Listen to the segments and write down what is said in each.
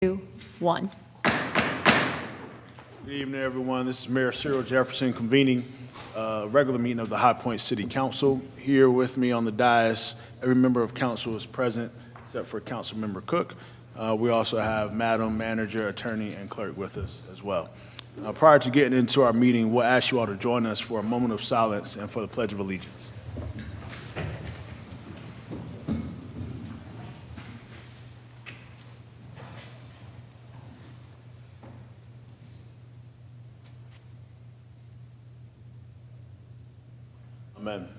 2, 1. Good evening, everyone. This is Mayor Cyril Jefferson convening a regular meeting of the High Point City Council. Here with me on the dais, every member of council is present except for Councilmember Cook. We also have Madam Manager, Attorney, and Clerk with us as well. Prior to getting into our meeting, we'll ask you all to join us for a moment of silence and for the Pledge of Allegiance. Amen.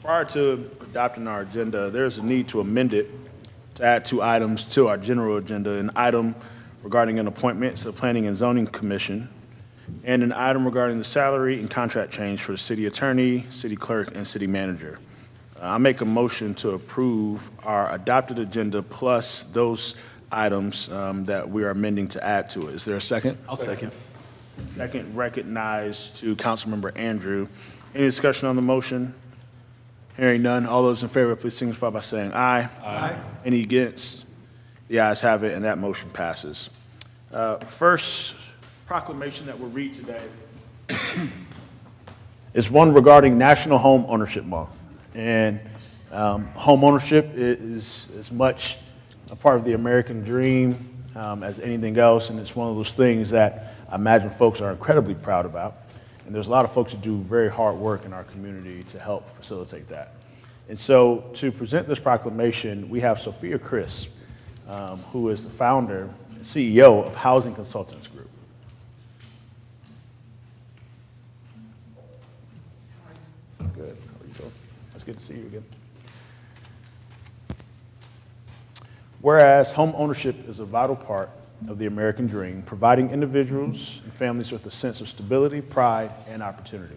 Prior to adopting our agenda, there's a need to amend it to add 2 items to our general agenda, an item regarding an appointment to the Planning and Zoning Commission, and an item regarding the salary and contract change for the city attorney, city clerk, and city manager. I make a motion to approve our adopted agenda plus those items that we are amending to add to it. Is there a second? I'll second. Second recognized to Councilmember Andrew. Any discussion on the motion? Hearing none, all those in favor, please signify by saying aye. Aye. Any against? The ayes have it, and that motion passes. First proclamation that we'll read today is one regarding National Home Ownership Month. And home ownership is as much a part of the American dream as anything else, and it's one of those things that I imagine folks are incredibly proud about. And there's a lot of folks who do very hard work in our community to help facilitate that. And so to present this proclamation, we have Sophia Crisp, who is the founder and CEO of Housing Consultants Group. Good. How are you doing? It's good to see you again. Whereas home ownership is a vital part of the American dream, providing individuals and families with a sense of stability, pride, and opportunity.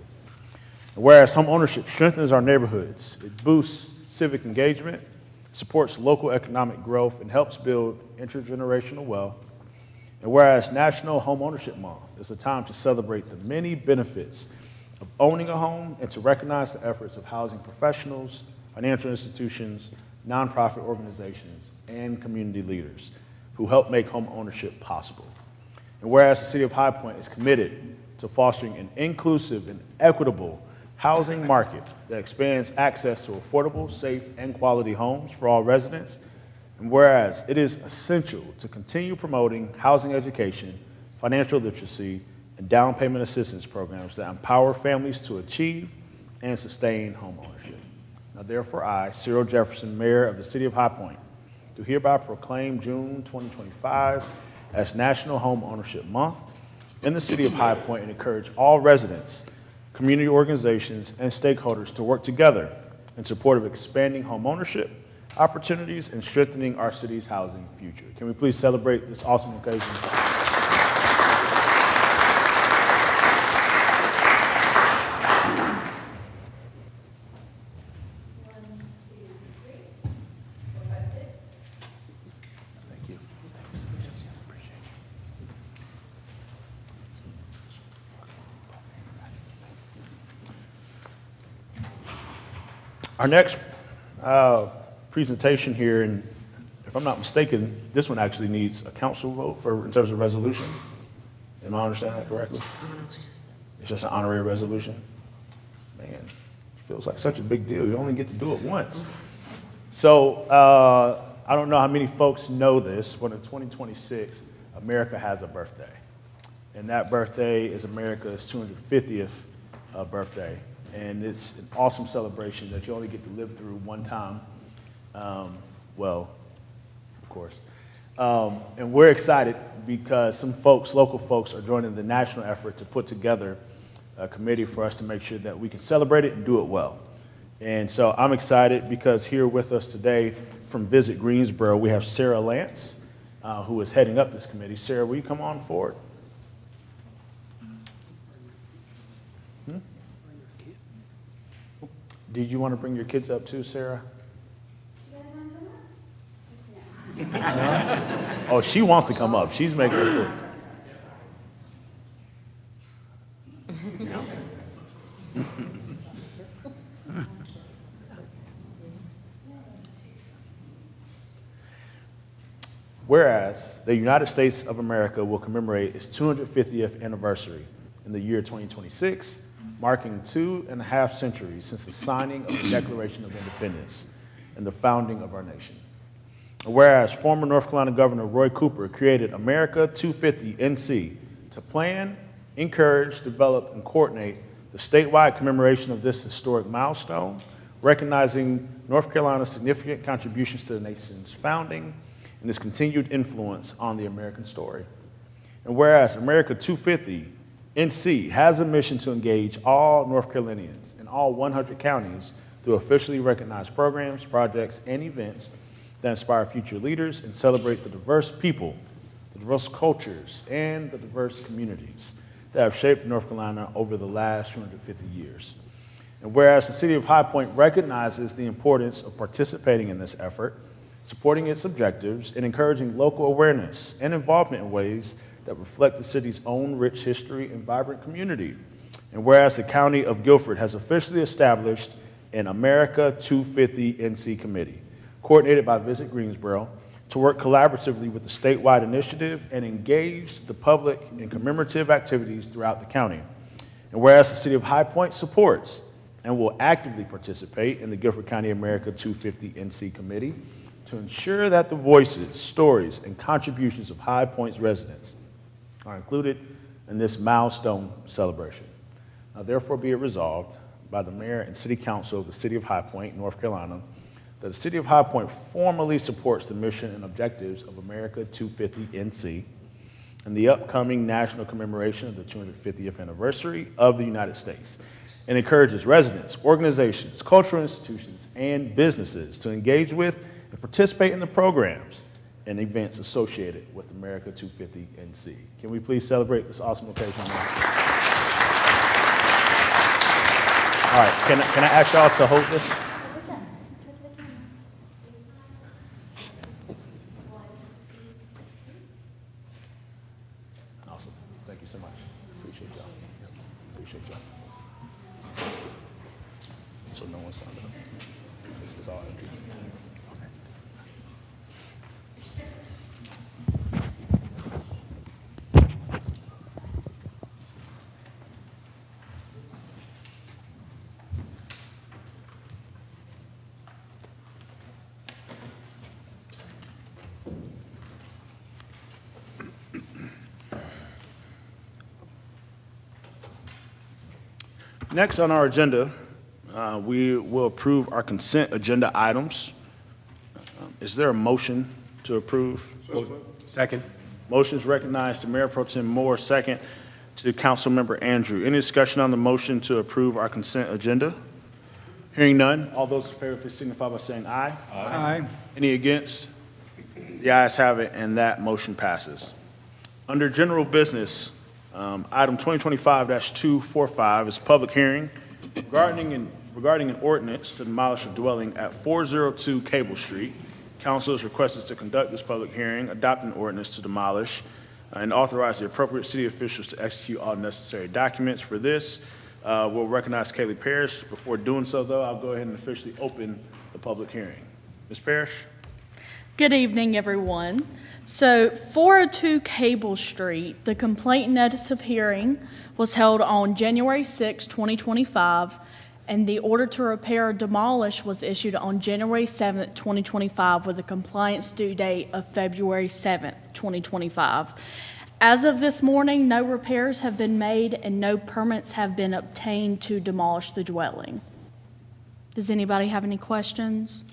And whereas home ownership strengthens our neighborhoods, it boosts civic engagement, supports local economic growth, and helps build intergenerational wealth. And whereas National Home Ownership Month is a time to celebrate the many benefits of owning a home and to recognize the efforts of housing professionals, financial institutions, nonprofit organizations, and community leaders who help make home ownership possible. And whereas the City of High Point is committed to fostering an inclusive and equitable housing market that expands access to affordable, safe, and quality homes for all residents, and whereas it is essential to continue promoting housing education, financial literacy, and down payment assistance programs that empower families to achieve and sustain home ownership. Now, therefore, I, Cyril Jefferson, Mayor of the City of High Point, do hereby proclaim June 2025 as National Home Ownership Month in the City of High Point and encourage all residents, community organizations, and stakeholders to work together in support of expanding home ownership opportunities and strengthening our city's housing future. Can we please celebrate this awesome occasion? Our next presentation here, and if I'm not mistaken, this one actually needs a council vote in terms of resolution. Am I understanding that correctly? It's just an honorary resolution? Man, it feels like such a big deal. You only get to do it once. So I don't know how many folks know this, but in 2026, America has a birthday. And that birthday is America's 250th birthday. And it's an awesome celebration that you only get to live through one time. Well, of course. And we're excited because some folks, local folks, are joining the national effort to put together a committee for us to make sure that we can celebrate it and do it well. And so I'm excited because here with us today from Visit Greensboro, we have Sarah Lance, who is heading up this committee. Sarah, will you come on forward? Did you want to bring your kids up too, Sarah? Oh, she wants to come up. She's making it food. Whereas the United States of America will commemorate its 250th anniversary in the year 2026, marking 2.5 centuries since the signing of the Declaration of Independence and the founding of our nation. And whereas former North Carolina Governor Roy Cooper created America 250 NC to plan, encourage, develop, and coordinate the statewide commemoration of this historic milestone, recognizing North Carolina's significant contributions to the nation's founding and its continued influence on the American story. And whereas America 250 NC has a mission to engage all North Carolinians in all 100 counties through officially recognized programs, projects, and events that inspire future leaders and celebrate the diverse people, the diverse cultures, and the diverse communities that have shaped North Carolina over the last 250 years. And whereas the City of High Point recognizes the importance of participating in this effort, supporting its objectives, and encouraging local awareness and involvement in ways that reflect the city's own rich history and vibrant community. And whereas the County of Guilford has officially established an America 250 NC committee, coordinated by Visit Greensboro, to work collaboratively with the statewide initiative and engage the public in commemorative activities throughout the county. And whereas the City of High Point supports and will actively participate in the Guilford County America 250 NC committee, to ensure that the voices, stories, and contributions of High Point's residents are included in this milestone celebration. Now, therefore, be it resolved by the Mayor and City Council of the City of High Point, North Carolina, that the City of High Point formally supports the mission and objectives of America 250 NC and the upcoming national commemoration of the 250th anniversary of the United States, and encourages residents, organizations, cultural institutions, and businesses to engage with and participate in the programs and events associated with America 250 NC. Can we please celebrate this awesome occasion now? All right, can I ask y'all to hold this? Awesome, thank you so much. Appreciate y'all. Appreciate y'all. So no one signed up. This is all empty. Next on our agenda, we will approve our consent agenda items. Is there a motion to approve? Second. Motion is recognized to Mayor Pro Tem Moore, second to Councilmember Andrew. Any discussion on the motion to approve our consent agenda? Hearing none, all those in favor, please signify by saying aye. Aye. Any against? The ayes have it, and that motion passes. Under general business, item 2025-245 is public hearing regarding an ordinance to demolish a dwelling at 402 Cable Street. Council is requested to conduct this public hearing, adopt an ordinance to demolish, and authorize the appropriate city officials to execute all necessary documents for this. We'll recognize Kaylee Parrish. Before doing so, though, I'll go ahead and officially open the public hearing. Ms. Parrish? Good evening, everyone. So 402 Cable Street, the complaint notice of hearing was held on January 6, 2025, and the order to repair or demolish was issued on January 7, 2025, with a compliance due date of February 7, 2025. As of this morning, no repairs have been made and no permits have been obtained to demolish the dwelling. Does anybody have any questions?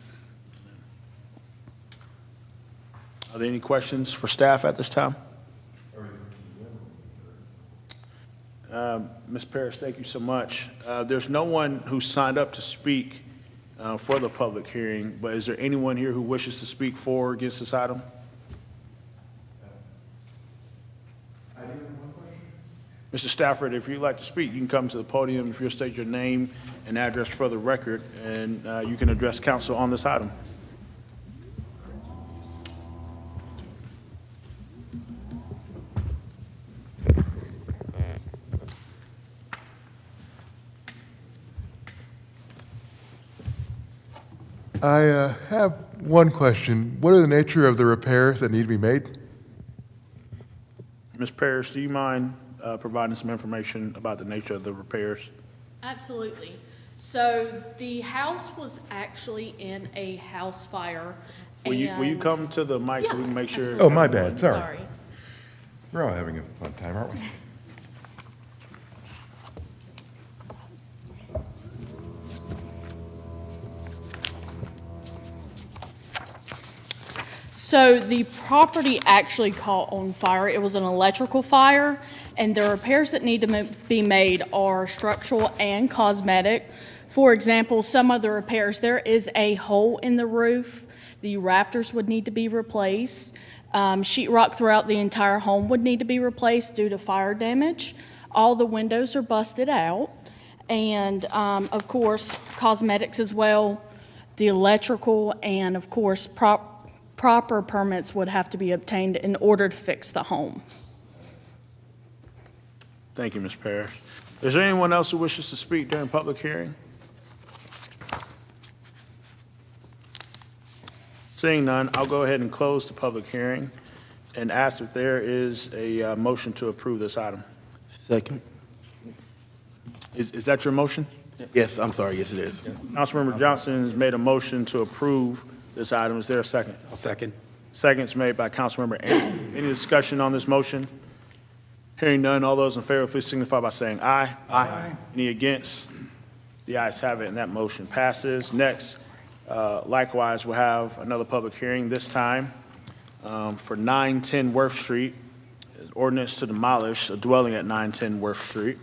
Are there any questions for staff at this time? Ms. Parrish, thank you so much. There's no one who signed up to speak for the public hearing, but is there anyone here who wishes to speak for or against this item? I do have one question. Mr. Stafford, if you'd like to speak, you can come to the podium if you'll state your name and address for the record, and you can address council on this item. I have one question. What are the nature of the repairs that need to be made? Ms. Parrish, do you mind providing some information about the nature of the repairs? Absolutely. So the house was actually in a house fire. Will you and- come to the mic so we can make sure? absolutely. Oh, my bad. Sorry. Sorry. We're all having a fun time, aren't we? So the property actually caught on fire. It was an electrical fire, and the repairs that need to be made are structural and cosmetic. For example, some of the repairs, there is a hole in the roof. The rafters would need to be replaced. Sheet rock throughout the entire home would need to be replaced due to fire damage. All the windows are busted out. And, of course, cosmetics as well, the electrical, and of course, proper permits would have to be obtained in order to fix the home. Thank you, Ms. Parrish. Is there anyone else who wishes to speak during public hearing? Seeing none, I'll go ahead and close the public hearing and ask if there is a motion to approve this item. Second. Is that your motion? Yes, I'm sorry, yes it is. Councilmember Johnson has made a motion to approve this item. Is there a second? I'll second. Second's made by Councilmember Aaron. Any discussion on this motion? Hearing none, all those in favor, please signify by saying aye. Aye. Any against? The ayes have it, and that motion passes. Next, likewise, we'll have another public hearing, this time for 910 Worth Street, ordinance to demolish a dwelling at 910 Worth Street.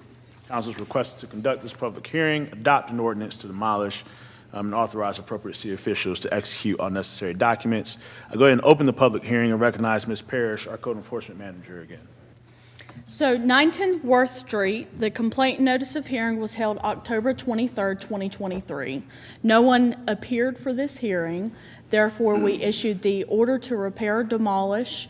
Council is requested to conduct this public hearing, adopt an ordinance to demolish, and authorize appropriate city officials to execute all necessary documents. I'll go ahead and open the public hearing and recognize Ms. Parrish, our code enforcement manager, again. So 910 Worth Street, the complaint notice of hearing was held October 23rd, 2023. No one appeared for this hearing. Therefore, we issued the order to repair or demolish,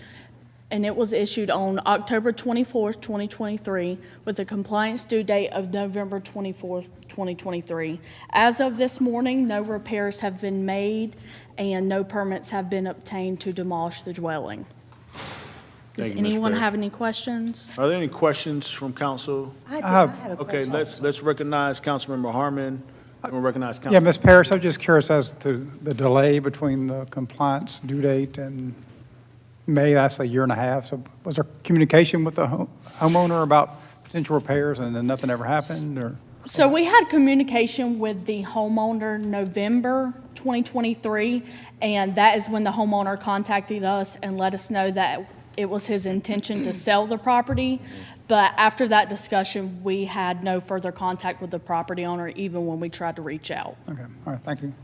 and it was issued on October 24th, 2023, with a compliance due date of November 24th, 2023. As of this morning, no repairs have been made and no permits have been obtained to demolish the dwelling. Does Thank you, Ms. anyone Parrish. have any questions? Are there any questions from council? I had a Okay, question. let's recognize Councilmember Harmon, and we'll recognize Yeah, Council. Ms. Parrish, I'm just curious as to the delay between the compliance due date and May, that's a year and a half. So was there communication with the homeowner about potential repairs and then nothing ever happened, or? So we had communication with the homeowner November 2023, and that is when the homeowner contacted us and let us know that it was his intention to sell the property. But after that discussion, we had no further contact with the property owner, even when we tried to reach out. Okay, all right, thank you.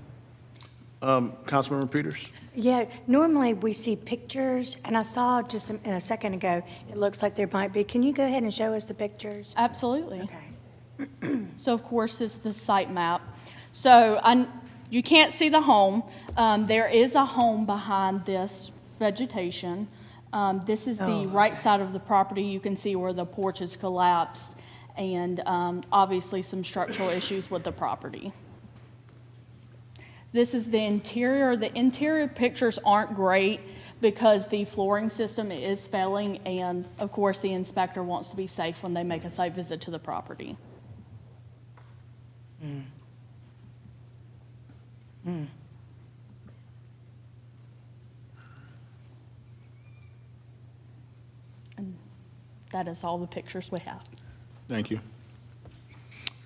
Councilmember Peters? Yeah, normally we see pictures, and I saw just a second ago, it looks like there might be. Can you go ahead and show us the pictures? Absolutely. Okay. So of course, it's the site map. So you can't see the home. There is a home behind this vegetation. This is the right side of the property. You can see where the porch is collapsed, and obviously some structural issues with the property. This is the interior. The interior pictures aren't great because the flooring system is failing, and of course, the inspector wants to be safe when they make a site visit to the property. And that is all the pictures we have. Thank you.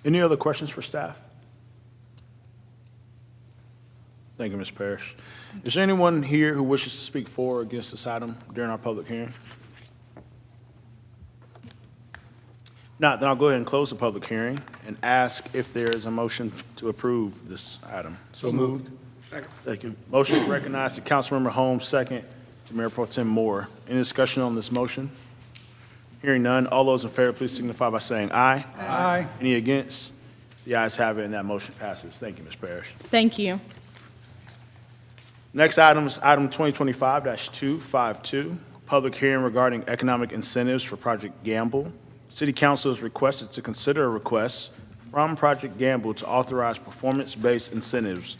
Any other questions for staff? Thank you, Ms. Parrish. Is there anyone here who wishes to speak for or against this item during our public hearing? Not, then I'll go ahead and close the public hearing and ask if there is a motion to approve this item. So moved. Second. Motion recognized to Councilmember Holmes, second to Mayor Pro Tem Moore. Any discussion on this motion? Hearing none, all those in favor, please signify by saying aye. Aye. Any against? The ayes have it, and that motion passes. Thank you, Ms. Parrish. Thank you. Next item is item 2025-252, public hearing regarding economic incentives for Project Gamble. City Council is requested to consider a request from Project Gamble to authorize performance-based incentives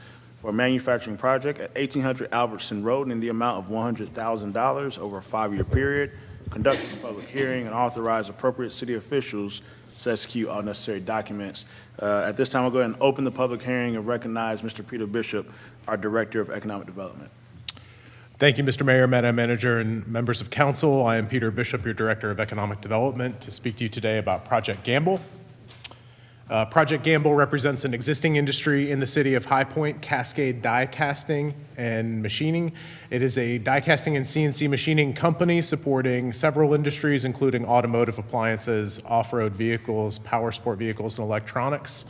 for a manufacturing project at 1800 Albertson Road in the amount of $100,000 over a 5-year period. Conduct this public hearing and authorize appropriate city officials to execute all necessary documents. At this time, I'll go ahead and open the public hearing and recognize Mr. Peter Bishop, our Director of Economic Development. Thank you, Mr. Mayor, Madam Manager, and members of council. I am Peter Bishop, your Director of Economic Development, to speak to you today about Project Gamble. Project Gamble represents an existing industry in the city of High Point, Cascade Die Casting and Machining. It is a die casting and CNC machining company supporting several industries, including automotive appliances, off-road vehicles, power sport vehicles, and electronics.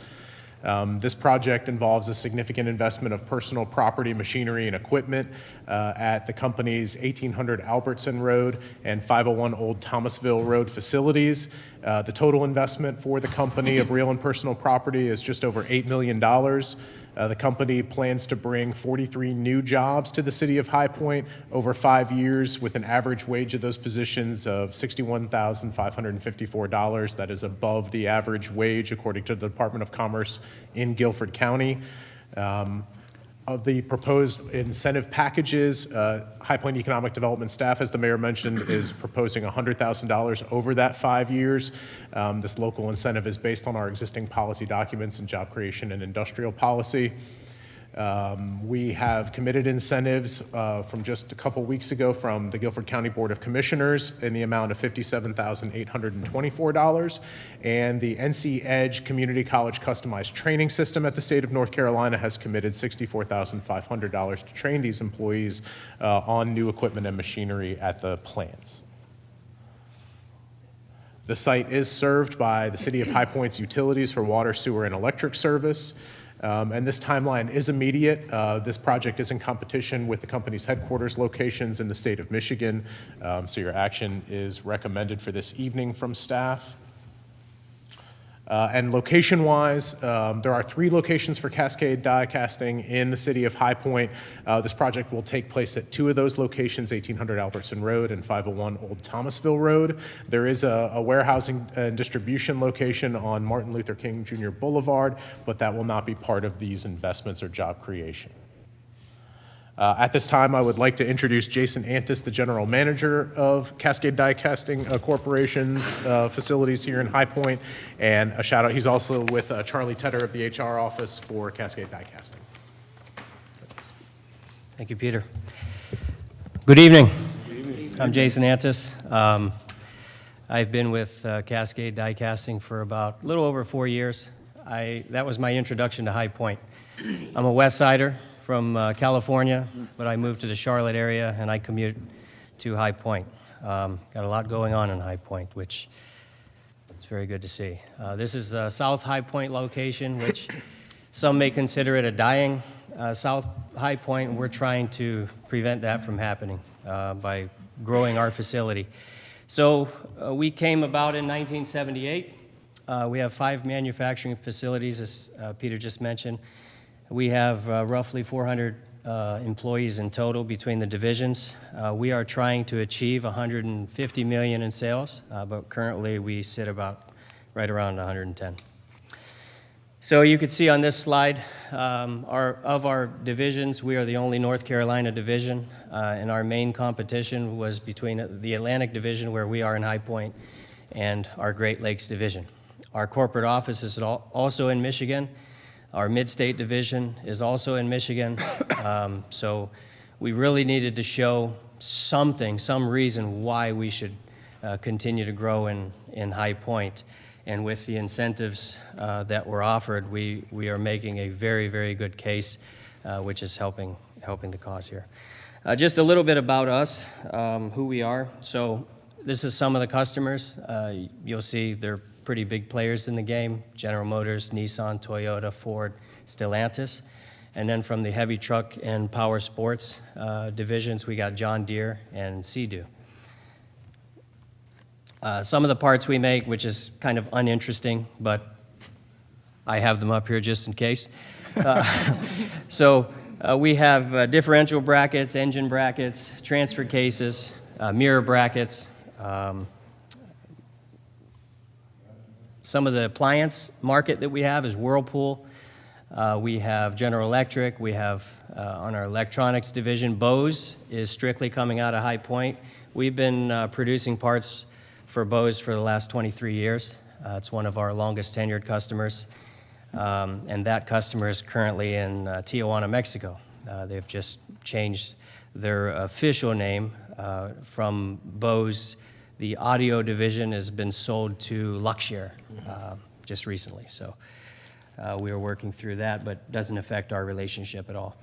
This project involves a significant investment of personal property, machinery, and equipment at the company's 1800 Albertson Road and 501 Old Thomasville Road facilities. The total investment for the company of real and personal property is just over $8 million. The company plans to bring 43 new jobs to the city of High Point over 5 years, with an average wage of those positions of $61,554. That is above the average wage, according to the Department of Commerce in Guilford County. Of the proposed incentive packages, High Point Economic Development staff, as the mayor mentioned, is proposing $100,000 over that 5 years. This local incentive is based on our existing policy documents and job creation and industrial policy. We have committed incentives from just a couple weeks ago from the Guilford County Board of Commissioners in the amount of $57,824. And the NC Edge Community College Customized Training System at the state of North Carolina has committed $64,500 to train these employees on new equipment and machinery at the plants. The site is served by the City of High Point's utilities for water, sewer, and electric service. And this timeline is immediate. This project is in competition with the company's headquarters locations in the state of Michigan. So your action is recommended for this evening from staff. And location-wise, there are 3 locations for Cascade Die Casting in the city of High Point. This project will take place at 2 of those locations, 1800 Albertson Road and 501 Old Thomasville Road. There is a warehousing and distribution location on Martin Luther King Jr. Boulevard, but that will not be part of these investments or job creation. At this time, I would like to introduce Jason Antis, the General Manager of Cascade Die Casting Corporation's facilities here in High Point, and a shout out, he's also with Charlie Tedder of the HR office for Cascade Die Casting. Thank you, Peter. Good evening. I'm Jason Antis. I've been with Cascade Die Casting for about a little over 4 years. That was my introduction to High Point. I'm a West Sider from California, but I moved to the Charlotte area and I commute to High Point. Got a lot going on in High Point, which is very good to see. This is the South High Point location, which some may consider it a dying South High Point, and we're trying to prevent that from happening by growing our facility. So we came about in 1978. We have 5 manufacturing facilities, as Peter just mentioned. We have roughly 400 employees in total between the divisions. We are trying to achieve $150 million in sales, but currently we sit about right around 110. So you can see on this slide, of our divisions, we are the only North Carolina division, and our main competition was between the Atlantic division, where we are in High Point, and our Great Lakes division. Our corporate office is also in Michigan. Our Mid-State division is also in Michigan. So we really needed to show some reason why we should continue to grow in High Point. And with the incentives that were offered, we are making a very, very good case, which is helping the cause here. Just a little bit about us, who we are. So this is some of the customers. You'll see they're pretty big players in the game: General Motors, Nissan, Toyota, Ford, Stellantis. And then from the heavy truck and power sports divisions, we got John Deere and Sea-Doo. Some of the parts we make, which is kind of uninteresting, but I have them up here just in case. So we have differential brackets, engine brackets, transfer cases, mirror brackets. Some of the appliance market that we have is Whirlpool, We have General Electric, we have on our electronics division, Bose is strictly coming out of High Point. We've been producing parts for Bose for the last 23 years. It's one of our longest tenured customers, and that customer is currently in Tijuana, Mexico. They've just changed their official name from Bose. The audio division has been sold to Luxshare just recently, so we are working through that, but doesn't affect our relationship at all.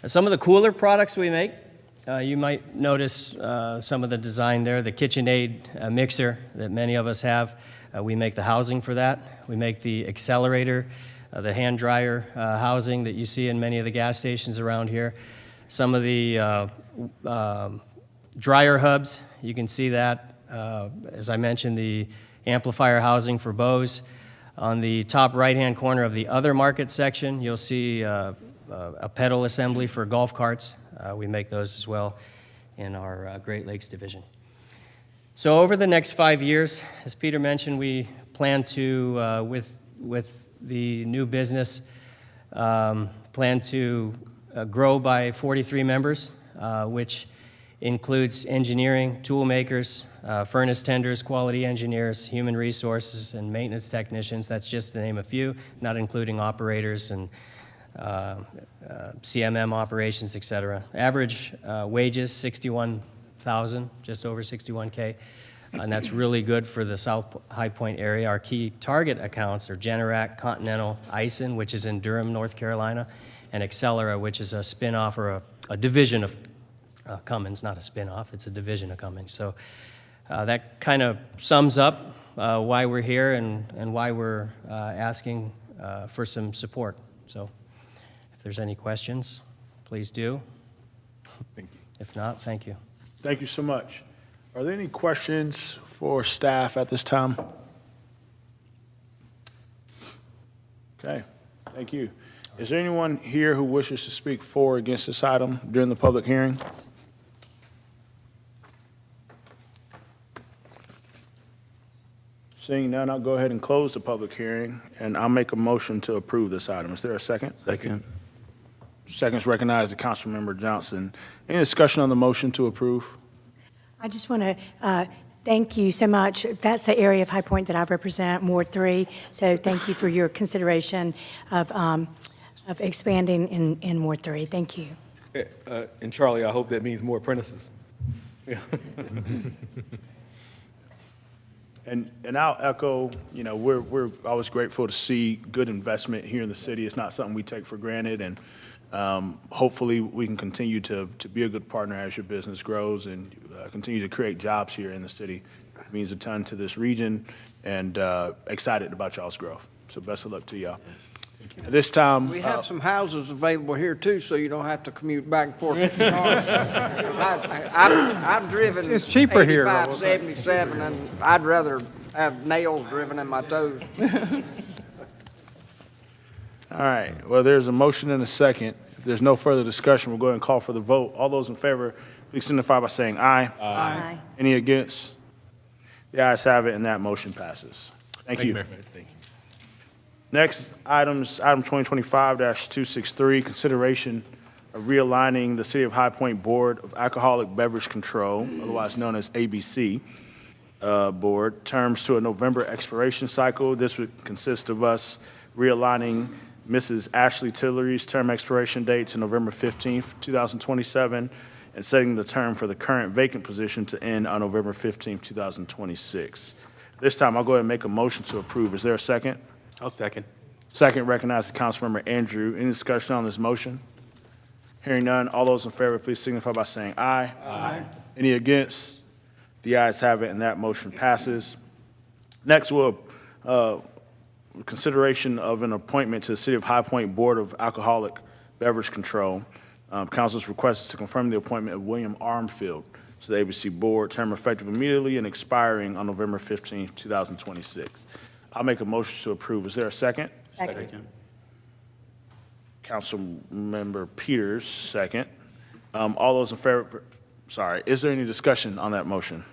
Some of the cooler products we make, you might notice some of the design there, the KitchenAid mixer that many of us have. We make the housing for that. We make the accelerator, the hand dryer housing that you see in many of the gas stations around here. Some of the dryer hubs, you can see that. As I mentioned, the amplifier housing for Bose. On the top right-hand corner of the other market section, you'll see a pedal assembly for golf carts. We make those as well in our Great Lakes division. So over the next 5 years, as Peter mentioned, we plan to, with the new business, plan to grow by 43 members, which includes engineering, tool makers, furnace tenders, quality engineers, human resources, and maintenance technicians. That's just to name a few, not including operators and CMM operations, et cetera. Average wages, 61,000, just over 61K, and that's really good for the South High Point area. Our key target accounts are Generac, Continental, Ison, which is in Durham, North Carolina, and Accelera, which is a spin-off or a division of Cummins, not a spin-off, it's a division of Cummins. So that kind of sums up why we're here and why we're asking for some support. So if there's any questions, please do. Thank you. If not, thank you. Thank you so much. Are there any questions for staff at this time? Okay, thank you. Is there anyone here who wishes to speak for or against this item during the public hearing? Seeing none, I'll go ahead and close the public hearing, and I'll make a motion to approve this item. Is there a second? Second. Seconds recognized to Councilmember Johnson. Any discussion on the motion to approve? I just want to thank you so much. That's the area of High Point that I represent, Ward 3. So thank you for your consideration of expanding in Ward 3. Thank you. And Charlie, I hope that means more apprentices. And I'll echo, you know, we're always grateful to see good investment here in the city. It's not something we take for granted, and hopefully we can continue to be a good partner as your business grows and continue to create jobs here in the city. It means a ton to this region, and excited about y'all's growth. So best of luck to y'all. At this time, We have some houses available here too, so you don't have to commute back and forth. I've driven It's cheaper here, 85, though. 77, and I'd rather have nails driven in my toes. all right, well, there's a motion and a second. If there's no further discussion, we'll go ahead and call for the vote. All those in favor, please signify by saying aye. Aye. Any against? The ayes have it, and that motion passes. Thank you. Mayor. Thank you. Next, item 2025-263, consideration of realigning the City of High Point Board of Alcoholic Beverage Control, otherwise known as ABC, Board, terms to a November expiration cycle. This would consist of us realigning Mrs. Ashley Tillery's term expiration date to November 15th, 2027, and setting the term for the current vacant position to end on November 15th, 2026. This time, I'll go ahead and make a motion to approve. Is there a second? I'll second. Second, recognize the Councilmember Andrew. Any discussion on this motion? Hearing none, all those in favor, please signify by saying aye. Aye. Any against? The ayes have it, and that motion passes. Next, we'll consideration of an appointment to the City of High Point Board of Alcoholic Beverage Control. Council's request is to confirm the appointment of William Armfield to the ABC Board, term effective immediately and expiring on November 15th, 2026. I'll make a motion to approve. Is there a second? Second. Councilmember Peters, second. All those in favor, sorry, is there any discussion on that motion?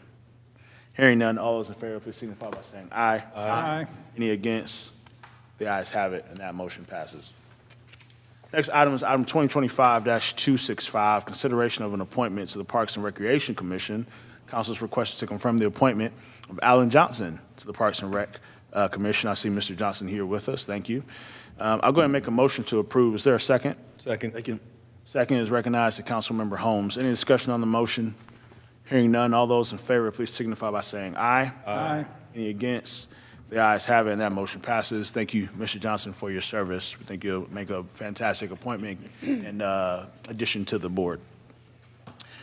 Hearing none, all those in favor, please signify by saying aye. Aye. Any against? The ayes have it, and that motion passes. Next item is item 2025-265, consideration of an appointment to the Parks and Recreation Commission. Council is requested to confirm the appointment of Alan Johnson to the Parks and Rec Commission. I see Mr. Johnson here with us. Thank you. I'll go ahead and make a motion to approve. Is there a second? Second. Second. Second is recognized to Councilmember Holmes. Any discussion on the motion? Hearing none, all those in favor, please signify by saying aye. Aye. Any against? The ayes have it, and that motion passes. Thank you, Mr. Johnson, for your service. We think you'll make a fantastic appointment and addition to the board.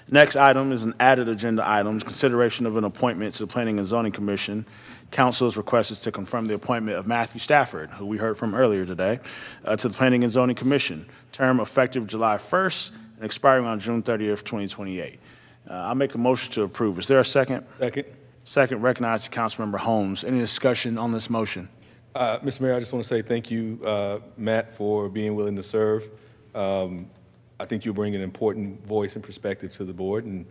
Next item is an added agenda item, consideration of an appointment to the Planning and Zoning Commission. Council is requested to confirm the appointment of Matthew Stafford, who we heard from earlier today, to the Planning and Zoning Commission, term effective July 1st and expiring on June 30th, 2028. I'll make a motion to approve. Is there a second? Second. Second, recognized to Councilmember Holmes. Any discussion on this motion? Mr. Mayor, I just want to say thank you, Matt, for being willing to serve. I think you bring an important voice and perspective to the board, and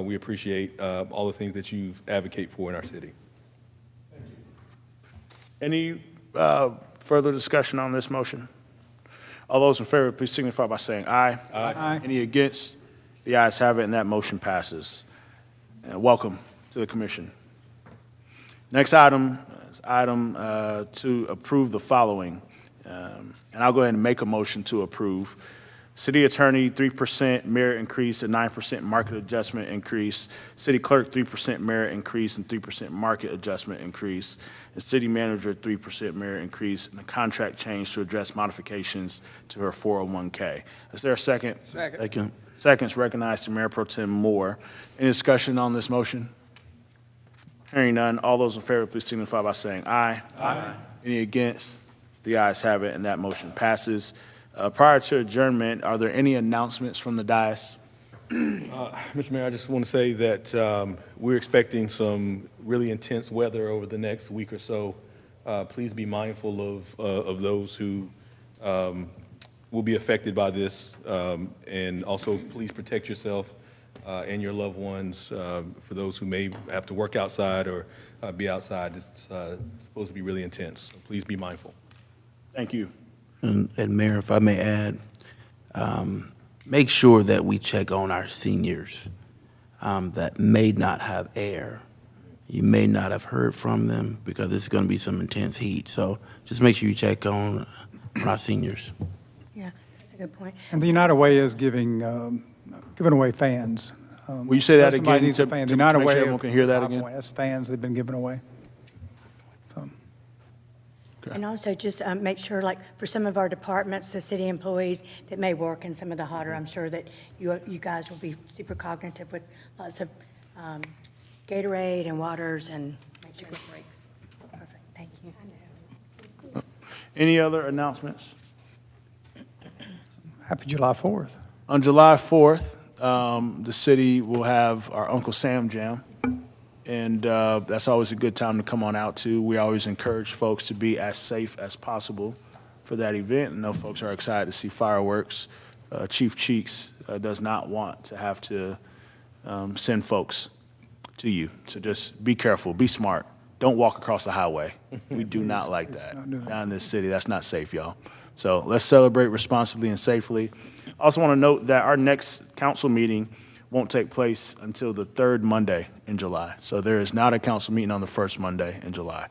we appreciate all the things that you advocate for in our city. Any further discussion on this motion? All those in favor, please signify by saying aye. Aye. Any against? The ayes have it, and that motion passes. And welcome to the commission. Next item is item to approve the following. And I'll go ahead and make a motion to approve. City Attorney, 3% merit increase and 9% market adjustment increase. City Clerk, 3% merit increase and 3% market adjustment increase. And City Manager, 3% merit increase and a contract change to address modifications to her 401K. Is there a second? Second. Second is recognized to Mayor Pro Tem Moore. Any discussion on this motion? Hearing none, all those in favor, please signify by saying aye. Aye. Any against? The ayes have it, and that motion passes. Prior to adjournment, are there any announcements from the dais? Mr. Mayor, I just want to say that we're expecting some really intense weather over the next week or so. Please be mindful of those who will be affected by this, and also please protect yourself and your loved ones. For those who may have to work outside or be outside, it's supposed to be really intense. So please be mindful. Thank you. And Mayor, if I may add, make sure that we check on our seniors that may not have air. You may not have heard from them because it's going to be some intense heat. So just make sure you check on our seniors. Yeah, that's a good point. And the United Way is giving away fans. Will you say that Somebody again needs a to- fan. to The United make sure Way everyone can hear that of again? High Point, that's fans they've been giving away. So, And also just make sure, like, for some of our departments, the city employees that may work in some of the hotter, I'm sure that you guys will be super cognitive with lots of Gatorade and waters and make sure. Breaks. Perfect, thank you. Any other announcements? Happy July 4th. On July 4th, the city will have our Uncle Sam Jam, and that's always a good time to come on out to. We always encourage folks to be as safe as possible for that event. I know folks are excited to see fireworks. Chief Cheeks does not want to have to send folks to you, so just be careful, be smart. Don't walk across the highway. We do not like that. not do that. Down in this city, that's not safe, y'all. So let's celebrate responsibly and safely. I also want to note that our next council meeting won't take place until the third Monday in July. So there is not a council meeting on the first Monday in July.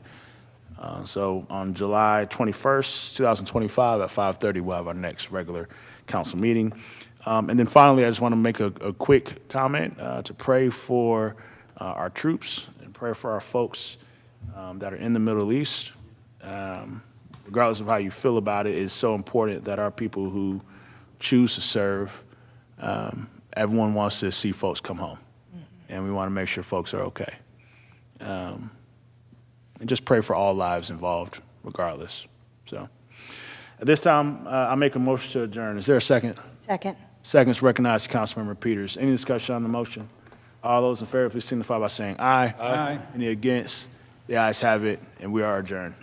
So on July 21st, 2025 at 5:30, we'll have our next regular council meeting. And then finally, I just want to make a quick comment to pray for our troops and pray for our folks that are in the Middle East. Regardless of how you feel about it, it's so important that our people who choose to serve, everyone wants to see folks come home. And we want to make sure folks are okay. And just pray for all lives involved, regardless. So at this time, I make a motion to adjourn. Is there a second? Second. Second is recognized to Councilmember Peters. Any discussion on the motion? All those in favor, please signify by saying aye. Aye. Any against? The ayes have it, and we are adjourned.